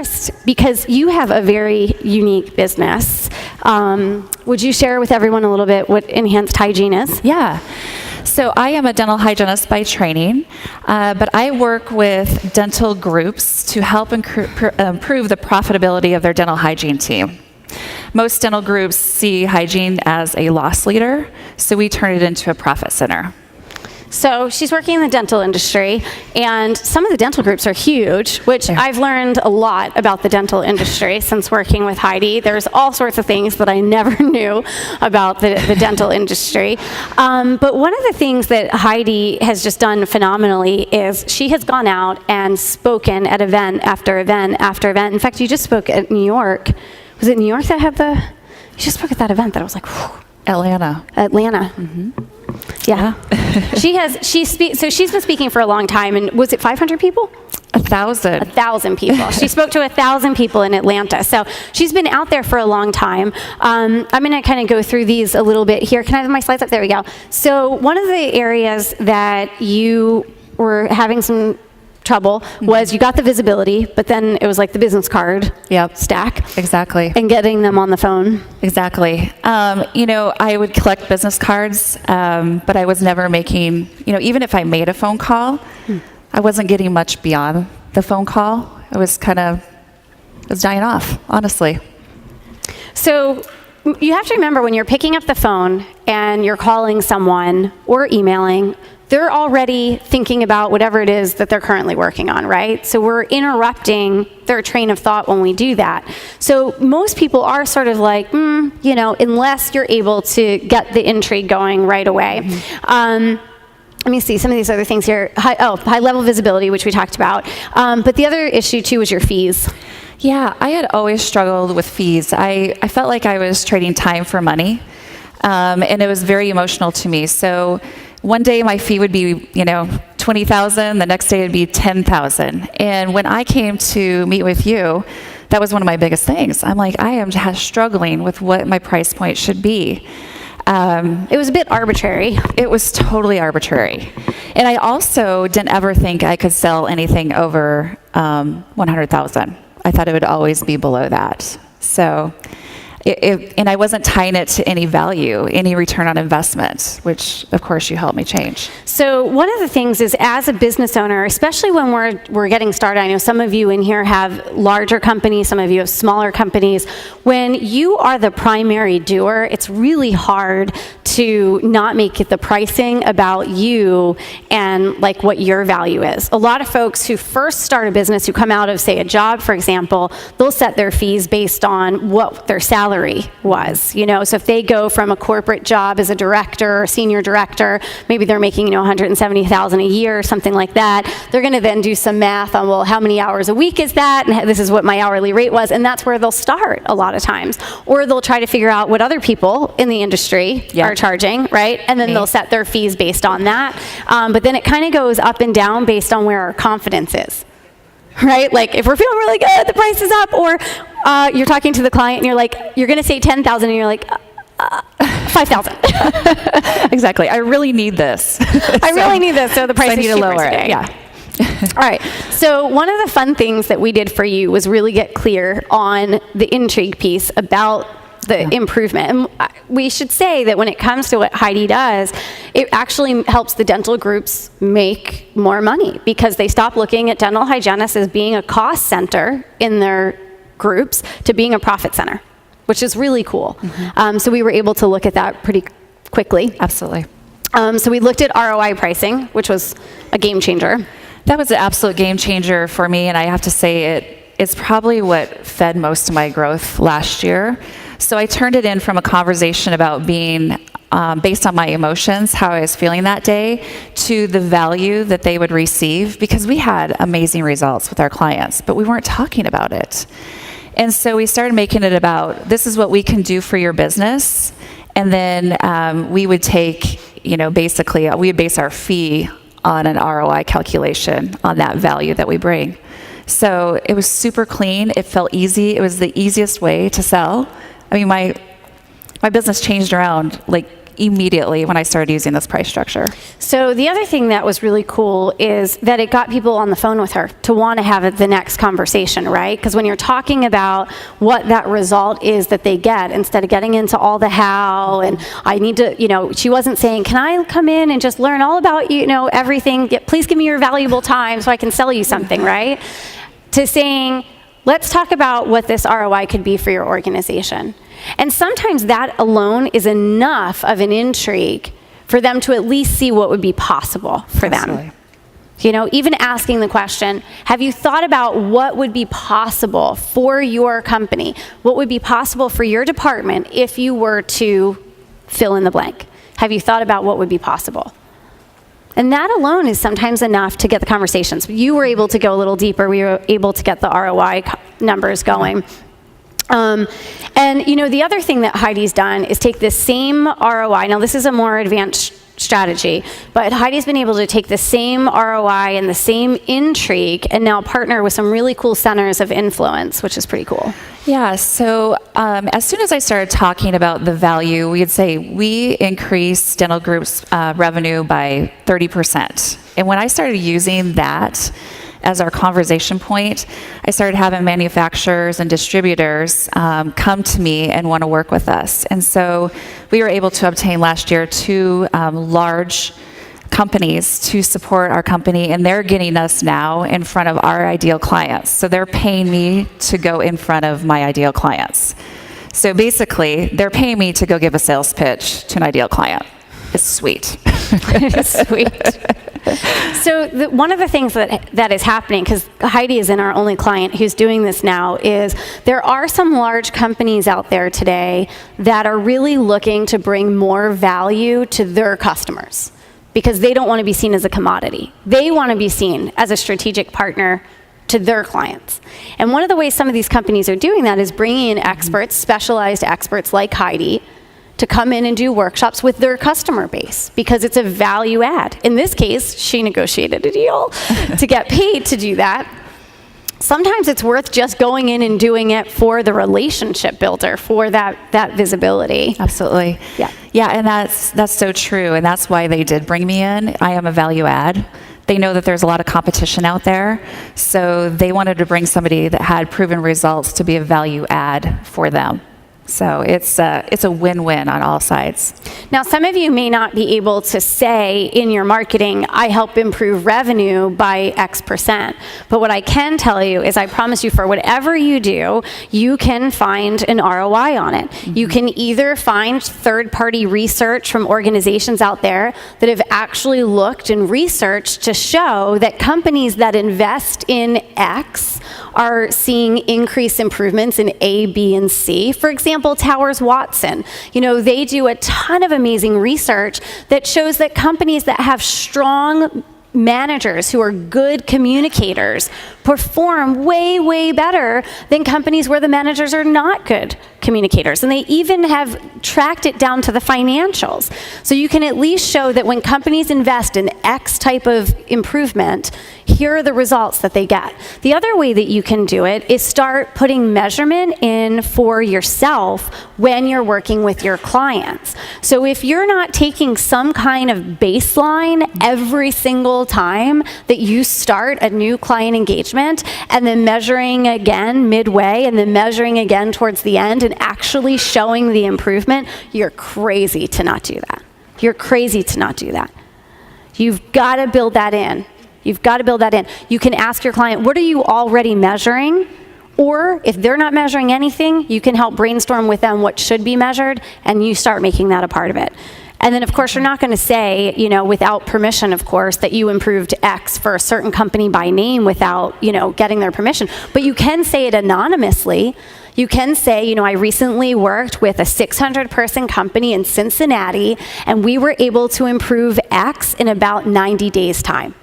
first, because you have a very unique business, would you share with everyone a little bit what Enhanced Hygiene is? Yeah. So I am a dental hygienist by training, but I work with dental groups to help improve the profitability of their dental hygiene team. Most dental groups see hygiene as a loss leader, so we turn it into a profit center. So she's working in the dental industry, and some of the dental groups are huge, which I've learned a lot about the dental industry since working with Heidi. There's all sorts of things that I never knew about the dental industry. But one of the things that Heidi has just done phenomenally is she has gone out and spoken at event after event after event. In fact, you just spoke at New York. Was it New York that had you just spoke at that event that I was like, whew. Atlanta. Mm-hmm. Yeah. So she's been speaking for a long time, and was it 500 people? 1,000. 1,000 people. She spoke to 1,000 people in Atlanta. So she's been out there for a long time. I'm going to kind of go through these a little bit here. Can I have my slides up? There we go. So one of the areas that you were having some trouble was you got the visibility, but then it was like the business card stack. Exactly. And getting them on the phone. Exactly. I would collect business cards, but I was never making, even if I made a phone call, I wasn't getting much beyond the phone call. It was dying off, honestly. So you have to remember, when you're picking up the phone and you're calling someone or emailing, they're already thinking about whatever it is that they're currently working on, right? So we're interrupting their train of thought when we do that. So most people are sort of like, unless you're able to get the intrigue going right away. Let me see some of these other things here. High-level visibility, which we talked about. But the other issue, too, was your fees. Yeah, I had always struggled with fees. I felt like I was trading time for money, and it was very emotional to me. So one day my fee would be, $20,000. The next day it'd be $10,000. And when I came to meet with you, that was one of my biggest things. I'm like, I am just struggling with what my price point should be. It was a bit arbitrary. It was totally arbitrary. And I also didn't ever think I could sell anything over $100,000. I thought it would always be below that. So, and I wasn't tying it to any value, any return on investment, which of course you helped me change. So one of the things is, as a business owner, especially when we're getting started, I know some of you in here have larger companies, some of you have smaller companies. When you are the primary doer, it's really hard to not make it the pricing about you and like what your value is. A lot of folks who first start a business, who come out of, say, a job, for example, they'll set their fees based on what their salary was. So if they go from a corporate job as a director or senior director, maybe they're making $170,000 a year or something like that. They're going to then do some math on, well, how many hours a week is that? And this is what my hourly rate was, and that's where they'll start a lot of times. Or they'll try to figure out what other people in the industry are charging, right? And then they'll set their fees based on that. But then it kind of goes up and down based on where our confidence is, right? Like if we're feeling really good, the price is up, or you're talking to the client and you're like, you're going to say 10,000 and you're like, 5,000. Exactly. I really need this. I really need this, so the price is cheaper lower today. Yeah. All right. So one of the fun things that we did for you was really get clear on the intrigue piece about the improvement. And we should say that when it comes to what Heidi does, it actually helps the dental groups make more money, because they stop looking at dental hygienists as being a cost center in their groups to being a profit center, which is really cool. So we were able to look at that pretty quickly. Absolutely. So we looked at ROI pricing, which was a game changer. That was an absolute game changer for me, and I have to say it's probably what fed most of my growth last year. So I turned it in from a conversation about being based on my emotions, how I was feeling that day, to the value that they would receive, because we had amazing results with our clients, but we weren't talking about it. And so we started making it about, this is what we can do for your business. And then we would take, basically, we would base our fee on an ROI calculation on that value that we bring. So it was super clean. It felt easy. It was the easiest way to sell. I mean, my business changed around like immediately when I started using this price structure. So the other thing that was really cool is that it got people on the phone with her to want to have the next conversation, right? Because when you're talking about what that result is that they get, instead of getting into all the how and I need to, she wasn't saying, can I come in and just learn all about, everything? Please give me your valuable time so I can sell you something, right? To saying, let's talk about what this ROI could be for your organization. And sometimes that alone is enough of an intrigue for them to at least see what would be possible for them. Even asking the question, have you thought about what would be possible for your company? What would be possible for your department if you were to fill in the blank? Have you thought about what would be possible? And that alone is sometimes enough to get the conversations. You were able to go a little deeper. We were able to get the ROI numbers going. The other thing that Heidi's done is take this same ROI. Now, this is a more advanced strategy, but Heidi's been able to take the same ROI and the same intrigue and now partner with some really cool centers of influence, which is pretty cool. Yeah, so as soon as I started talking about the value, we'd say we increased Dental Group's revenue by 30%. And when I started using that as our conversation point, I started having manufacturers and distributors come to me and want to work with us. And so we were able to obtain last year 2 large companies to support our company, and they're getting us now in front of our ideal clients. So they're paying me to go in front of my ideal clients. So basically, they're paying me to go give a sales pitch to an ideal client. It's sweet. It's sweet. So one of the things that is happening, because Heidi isn't our only client who's doing this now, is there are some large companies out there today that are really looking to bring more value to their customers because they don't want to be seen as a commodity. They want to be seen as a strategic partner to their clients. And one of the ways some of these companies are doing that is bringing in experts, specialized experts like Heidi, to come in and do workshops with their customer base because it's a value add. In this case, she negotiated a deal to get paid to do that. Sometimes it's worth just going in and doing it for the relationship builder, for that visibility. Absolutely. Yeah, and that's so true, and that's why they did bring me in. I am a value add. They know that there's a lot of competition out there, so they wanted to bring somebody that had proven results to be a value add for them. So it's a win-win on all sides. Now, some of you may not be able to say in your marketing, I help improve revenue by X%. But what I can tell you is I promise you for whatever you do, you can find an ROI on it. Mm-hmm. You can either find third-party research from organizations out there that have actually looked and researched to show that companies that invest in X are seeing increased improvements in A, B, and C. For example, Towers Watson, they do a ton of amazing research that shows that companies that have strong managers who are good communicators perform way, way better than companies where the managers are not good communicators. And they even have tracked it down to the financials. So you can at least show that when companies invest in X type of improvement, here are the results that they get. The other way that you can do it is start putting measurement in for yourself when you're working with your clients. So if you're not taking some kind of baseline every single time that you start a new client engagement and then measuring again midway and then measuring again towards the end and actually showing the improvement, you're crazy to not do that. You're crazy to not do that. You've got to build that in. You've got to build that in. You can ask your client, what are you already measuring? Or if they're not measuring anything, you can help brainstorm with them what should be measured, and you start making that a part of it. And then, of course, you're not going to say, without permission, of course, that you improved X for a certain company by name without, getting their permission. But you can say it anonymously. You can say, I recently worked with a 600-person company in Cincinnati, and we were able to improve X in about 90 days' time.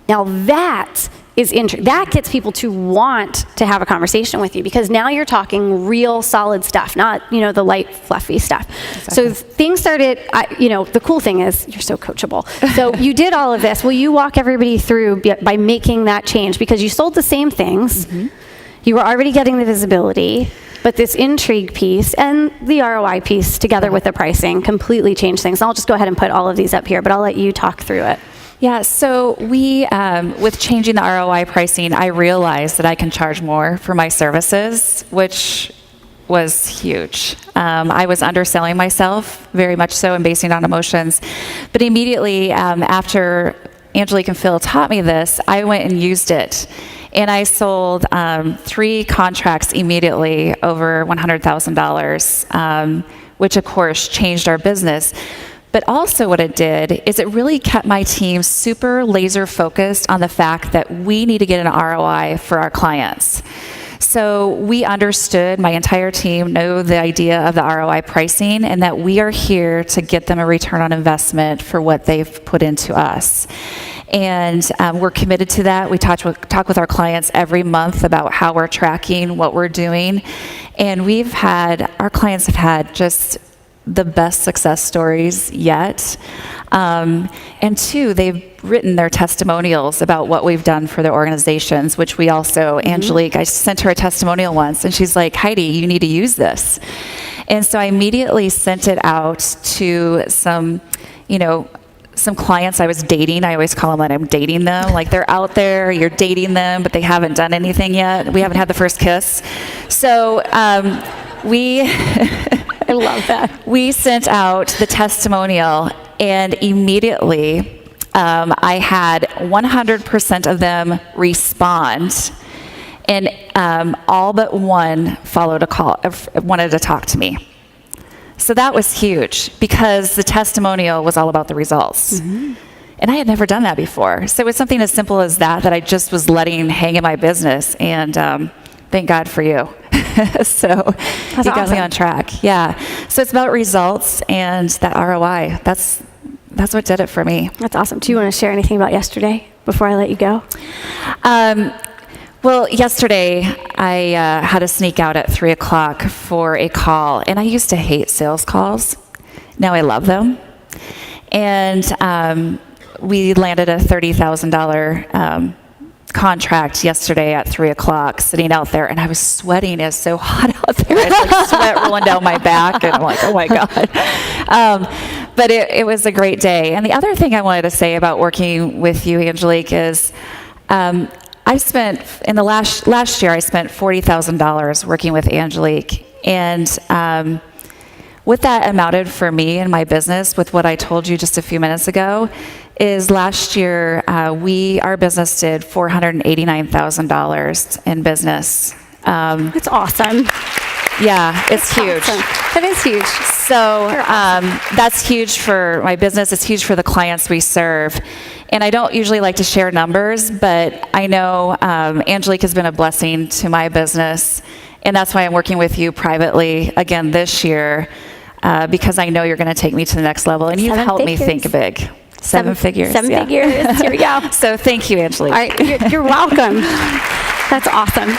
Now, that that gets people to want to have a conversation with you because now you're talking real solid stuff, not, the light, fluffy stuff. Exactly. So things started, the cool thing is you're so coachable. So you did all of this. Will you walk everybody through by making that change? Because you sold the same things. Mm-hmm. You were already getting the visibility. But this intrigue piece and the ROI piece together with the pricing completely changed things. I'll just go ahead and put all of these up here, but I'll let you talk through it. Yeah, so we, with changing the ROI pricing, I realized that I can charge more for my services, which was huge. I was underselling myself, very much so, and basing it on emotions. But immediately after Angelique and Phil taught me this, I went and used it. And I sold 3 contracts immediately over $100,000, which of course changed our business. But also what it did is it really kept my team super laser focused on the fact that we need to get an ROI for our clients. So we understood, my entire team know the idea of the ROI pricing and that we are here to get them a return on investment for what they've put into us. And we're committed to that. We talk with our clients every month about how we're tracking, what we're doing. And our clients have had just the best success stories yet. And 2, they've written their testimonials about what we've done for their organizations, which we also, Angelique, I sent her a testimonial once, and she's like, Heidi, you need to use this. And so I immediately sent it out to some clients I was dating. I always call them that I'm dating them. Like they're out there, you're dating them, but they haven't done anything yet. We haven't had the first kiss. So I love that. We sent out the testimonial, and immediately I had 100% of them respond, and all but one followed a call, wanted to talk to me. So that was huge because the testimonial was all about the results. And I had never done that before. So it was something as simple as that I just was letting hang in my business, and thank God for you. So you got me on track. Yeah. So it's about results and that ROI. That's what did it for me. That's awesome. Do you want to share anything about yesterday before I let you go? Well, yesterday I had to sneak out at 3 o'clock for a call, and I used to hate sales calls. Now I love them. And we landed a $30,000 contract yesterday at 3 o'clock, sitting out there, and I was sweating. It was so hot out there. I had like sweat rolling down my back, and I'm like, oh my God. But it was a great day. And the other thing I wanted to say about working with you, Angelique, is I spent, in the last year, I spent $40,000 working with Angelique. And what that amounted for me in my business, with what I told you just a few minutes ago, is last year our business did $489,000 in business. That's awesome. Yeah, it's huge. Awesome. That is huge. So that's huge for my business. It's huge for the clients we serve. And I don't usually like to share numbers, but I know Angelique has been a blessing to my business. And that's why I'm working with you privately again this year, because I know you're going to take me to the next level. And you've helped me think big. Seven figures. Seven figures. Here we go. So thank you, Angelique. All right. You're welcome. That's awesome.